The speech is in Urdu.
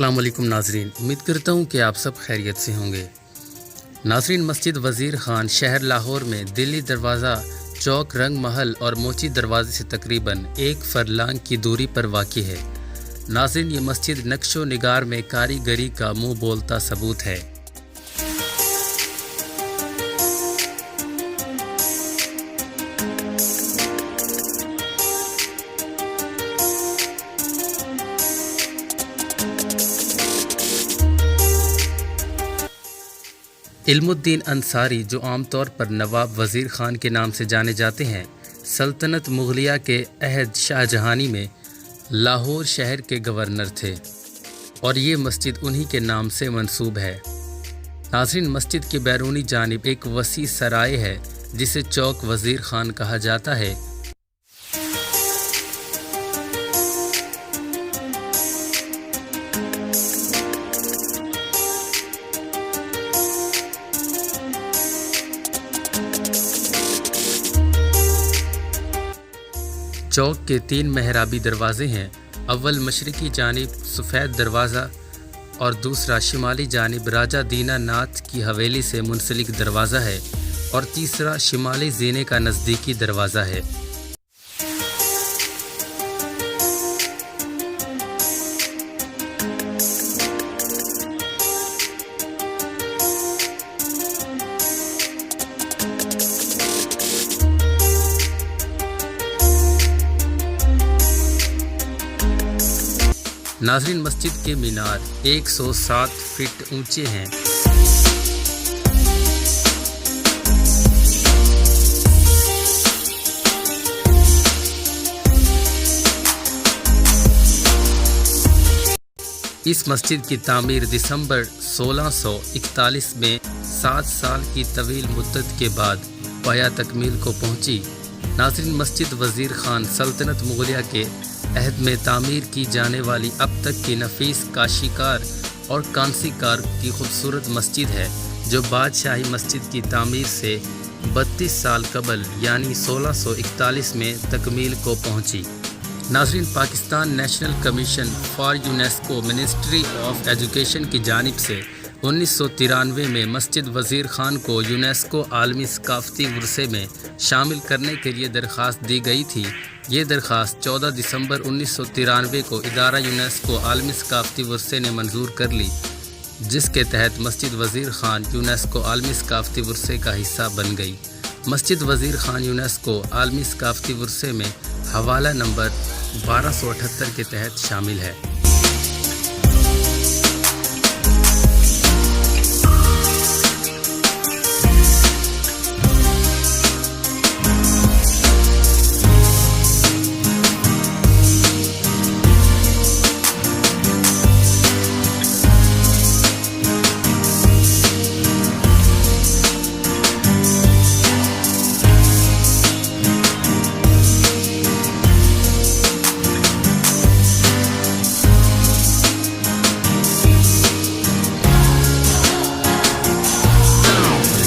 السلام علیکم ناظرین، امید کرتا ہوں کہ آپ سب خیریت سے ہوں گے۔ ناظرین، مسجد وزیر خان شہر لاہور میں دلی دروازہ چوک رنگ محل اور موچی دروازے سے تقریباً 1 فرلانگ کی دوری پر واقع ہے۔ ناظرین، یہ مسجد نقش و نگار میں کاریگری کا منہ بولتا ثبوت ہے۔ علم الدین انصاری، جو عام طور پر نواب وزیر خان کے نام سے جانے جاتے ہیں، سلطنت مغلیہ کے عہد شاہ جہانی میں لاہور شہر کے گورنر تھے اور یہ مسجد انہی کے نام سے منسوب ہے۔ ناظرین، مسجد کی بیرونی جانب ایک وسیع سرائے ہے جسے چوک وزیر خان کہا جاتا ہے۔ چوک کے 3 محرابی دروازے ہیں۔ اول مشرقی جانب سفید دروازہ اور دوسرا شمالی جانب راجہ دینا ناتھ کی حویلی سے منسلک دروازہ ہے اور تیسرا شمالی زینے کا نزدیکی دروازہ ہے۔ ناظرین، مسجد کے مینار 107 فٹ اونچے ہیں۔ اس مسجد کی تعمیر دسمبر 1641 میں 7 سال کی طویل مدت کے بعد پایہ تکمیل کو پہنچی۔ ناظرین، مسجد وزیر خان سلطنت مغلیہ کے عہد میں تعمیر کی جانے والی اب تک کی نفیس کاشی کار اور کانسی کار کی خوبصورت مسجد ہے، جو بادشاہی مسجد کی تعمیر سے 32 سال قبل یعنی 1641 میں تکمیل کو پہنچی۔ ناظرین، Pakistan national commission for UNESCO ministry of education کی جانب سے 1993 میں مسجد وزیر خان کو یونیسکو عالمی ثقافتی ورثے میں شامل کرنے کے لیے درخواست دی گئی تھی۔ یہ درخواست 14 دسمبر 1993 کو ادارہ یونیسکو عالمی ثقافتی ورثے نے منظور کر لی، جس کے تحت مسجد وزیر خان یونیسکو عالمی ثقافتی ورثے کا حصہ بن گئی۔ مسجد وزیر خان یونیسکو عالمی ثقافتی ورثے میں حوالہ نمبر 1278 کے تحت شامل ہے۔